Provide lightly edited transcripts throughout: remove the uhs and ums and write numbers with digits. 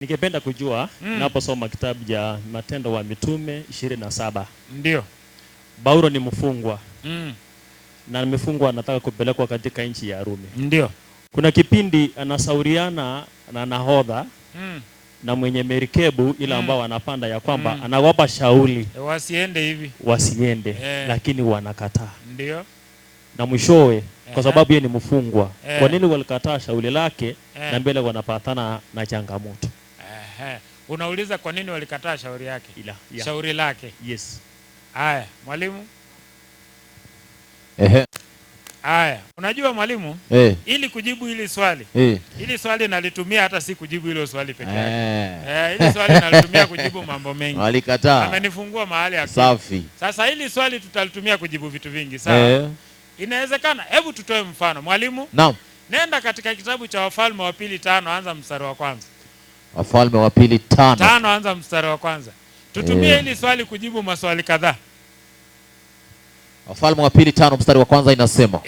Ningependa kujua naposoma kitabu cha Matendo wa Mitume 27. Ndio. Paulo ni mfungwa. Na mfungwa anataka kupelekwa katika nchi ya Rumi. Ndio. Kuna kipindi anasauriana na nahodha na mwenye merikebu ile ambao wanapanda ya kwamba anawapa shauri wasiende hivi. Wasiende, lakini wanakataa. Ndio. Na mwishowe kwa sababu yeye ni mfungwa. Kwa nini walikataa shauri lake na mbele wanapatana na changamoto? Unauliza kwa nini walikataa shauri yake? Shauri lake. Yes. Haya, mwalimu. Haya, unajua mwalimu, ili kujibu hili swali. Hili swali nalitumia hata si kujibu hilo swali pekee yake. Hili swali nalitumia kujibu mambo mengi. Walikataa. Amenifungua mahali ya safi. Sasa hili swali tutalitumia kujibu vitu vingi, sawa? Inawezekana, hebu tutoe mfano. Mwalimu? Naam. Nenda katika kitabu cha Wafalme wa Pili 5 anza mstari wa kwanza. Wafalme wa Pili 5 anza mstari wa kwanza. Tutumie hili swali kujibu maswali kadhaa. Wafalme wa Pili 5 mstari wa kwanza inasema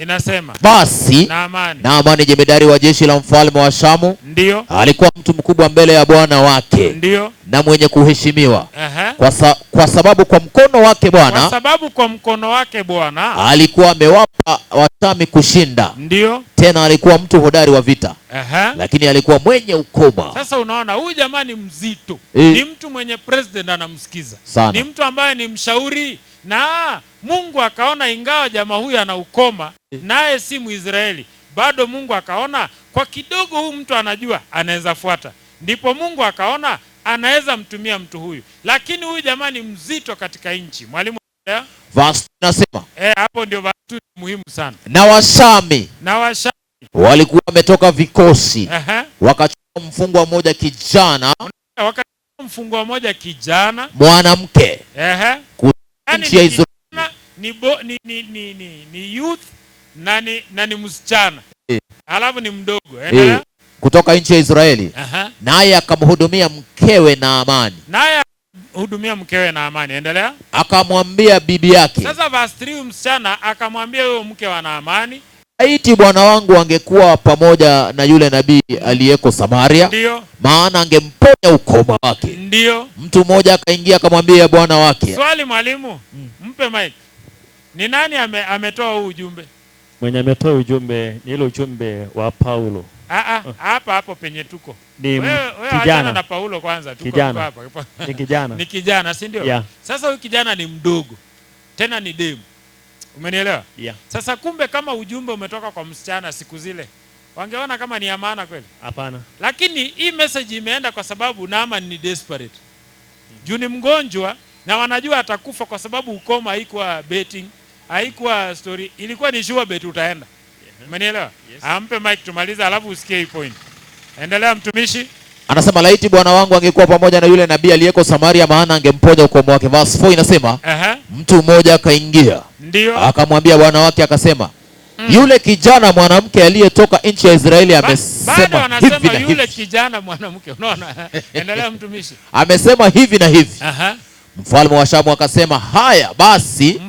basi Naamani jemedari wa jeshi la mfalme wa Shamu, ndio, alikuwa mtu mkubwa mbele ya bwana wake, ndio, na mwenye kuheshimiwa kwa sababu kwa mkono wake Bwana alikuwa amewapa Washami kushinda, ndio, tena alikuwa mtu hodari wa vita, lakini alikuwa mwenye ukoma. Sasa unaona huyu jamaa ni mzito, ni mtu mwenye president anamsikiza, ni mtu ambaye ni mshauri, na Mungu akaona ingawa jamaa huyu ana ukoma naye si Mwisraeli, bado Mungu akaona kwa kidogo huyu mtu anajua anaweza fuata, ndipo Mungu akaona anaweza mtumia mtu huyu, lakini huyu jamaa ni mzito katika nchi. Mwalimu, verse nasema hapo ndio watu muhimu sana. Na Washami walikuwa wametoka vikosi, wakachukua mfungwa mmoja kijana, mwanamke nchi ya Israeli, ni youth na ni msichana, alafu ni mdogo, kutoka nchi ya Israeli, naye akamhudumia mkewe Naamani, endelea. Akamwambia bibi yake. Sasa verse 3, msichana akamwambia huyo mke wa Naamani, laiti bwana wangu angekuwa pamoja na yule nabii aliyeko Samaria, ndio, maana angemponya ukoma wake. Ndio. Mtu mmoja akaingia akamwambia bwana wake. Swali mwalimu, mpe mic. Ni nani ametoa huu ujumbe? Mwenye ametoa ujumbe ni ile ujumbe wa Paulo. Hapo penye tuko. Ni kijana na Paulo kwanza tuko hapa. Ni kijana. Ni kijana, si ndio? Sasa huyu kijana ni mdogo. Tena ni demu. Umenielewa? Sasa kumbe kama ujumbe umetoka kwa msichana siku zile, wangeona kama ni amana kweli? Hapana. Lakini hii message imeenda kwa sababu Naamani ni desperate. Juu ni mgonjwa na wanajua atakufa kwa sababu ukoma haikuwa betting, haikuwa story, ilikuwa ni sure bet utaenda. Umenielewa? Ampe mic tumaliza alafu usikie hii point. Endelea mtumishi. Anasema laiti bwana wangu angekuwa pamoja na yule nabii aliyeko Samaria, maana angemponya ukoma wake. Verse 4 inasema mtu mmoja akaingia, ndio, akamwambia bwana wake akasema, yule kijana mwanamke aliyetoka nchi ya Israeli amesema hivi na hivi. Yule kijana mwanamke, unaona? Endelea mtumishi. Amesema hivi na hivi. Mfalme wa Shamu akasema haya basi,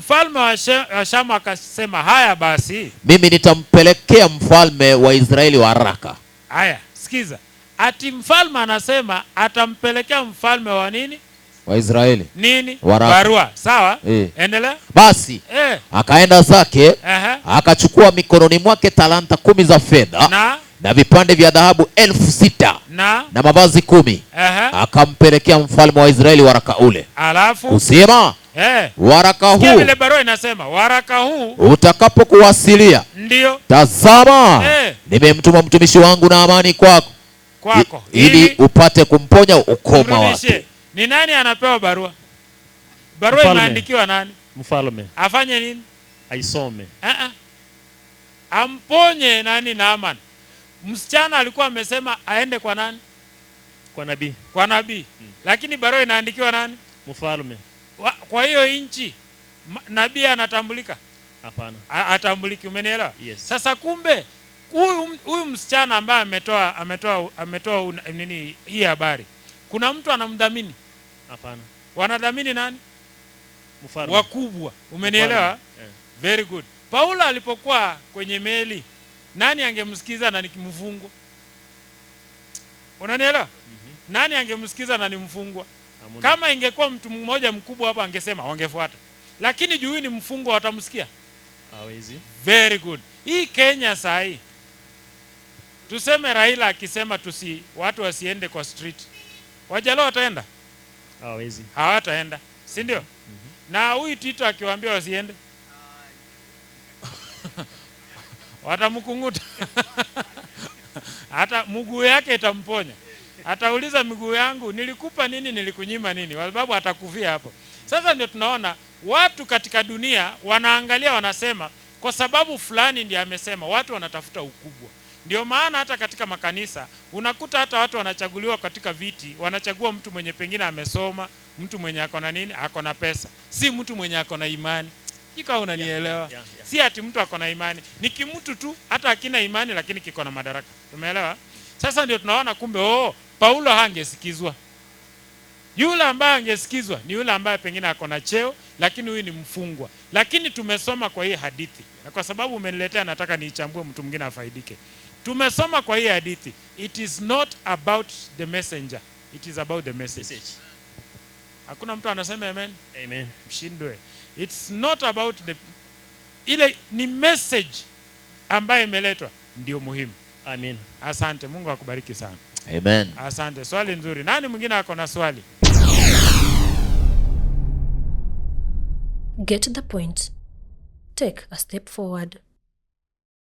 mimi nitampelekea mfalme wa Israeli waraka. Haya, sikiza. Ati mfalme anasema atampelekea mfalme wa nini? Wa Israeli. Nini? Barua. Sawa? Endelea. Basi akaenda zake, akachukua mikononi mwake talanta 10 za fedha na vipande vya dhahabu 6,000 na mavazi 10. Akampelekea mfalme wa Israeli waraka ule. Alafu kusema waraka huu, vile barua inasema waraka huu utakapokuwasilia, ndio, tazama nimemtuma mtumishi wangu Naamani kwako ili upate kumponya ukoma wake. Ni nani anapewa barua? Barua imeandikiwa nani? Mfalme. Afanye nini? Aisome. Amponye nani? Naamani. Msichana alikuwa amesema aende kwa nani? Kwa nabii. Lakini barua inaandikiwa nani? Mfalme. Kwa hiyo inchi nabii anatambulika? Hapana. Atambuliki, umenielewa? Sasa kumbe huyu msichana ambaye ametoa nini hii habari, kuna mtu anamdhamini? Hapana. Wanadhamini nani? Mfalme. Wakubwa, umenielewa? Very good. Paulo alipokuwa kwenye meli, nani angemsikiza na nikimfungo? Unanielewa? nani angemsikiza na ni mfungwa? Kama ingekuwa mtu mmoja mkubwa hapa angesema, wangefuata. Lakini juu ni mfungwa, watamsikia? Hawezi. Very good. Hii Kenya saa hii, tuseme Raila akisema watu wasiende kwa street, Wajaluo wataenda? Hawezi. Hawataenda, si ndio? Na huyu Tito akiwaambia wasiende watamkunguta. Hata mguu yake itamponya. Atauliza, miguu yangu nilikupa nini, nilikunyima nini? Kwa sababu atakufia hapo. Sasa ndio tunaona watu katika dunia wanaangalia, wanasema kwa sababu fulani ndiye amesema, watu wanatafuta ukubwa. Ndio maana hata katika makanisa unakuta hata watu wanachaguliwa katika viti, wanachagua mtu mwenye pengine amesoma, mtu mwenye akona nini, akona pesa, si mtu mwenye akona imani. Ikawa unanielewa? Si ati mtu akona imani, ni kimtu tu hata akina imani lakini kiko na madaraka. Umeelewa? Sasa ndio tunaona kumbe Paulo hangesikizwa. Yule ambaye angesikizwa ni yule ambaye pengine akona cheo, lakini huyu ni mfungwa. Lakini tumesoma kwa hii hadithi, na kwa sababu umeniletea nataka niichambue mtu mwingine afaidike. Tumesoma kwa hii hadithi, it is not about the messenger, it is about the message. Hakuna mtu anasema amen? Amen. Mshindwe. It's not about ile ni message ambayo imeletwa ndio muhimu. Amen. Asante, Mungu akubariki sana. Amen. Asante, swali nzuri. Nani mwingine ako na swali? Get the point. Take a step forward.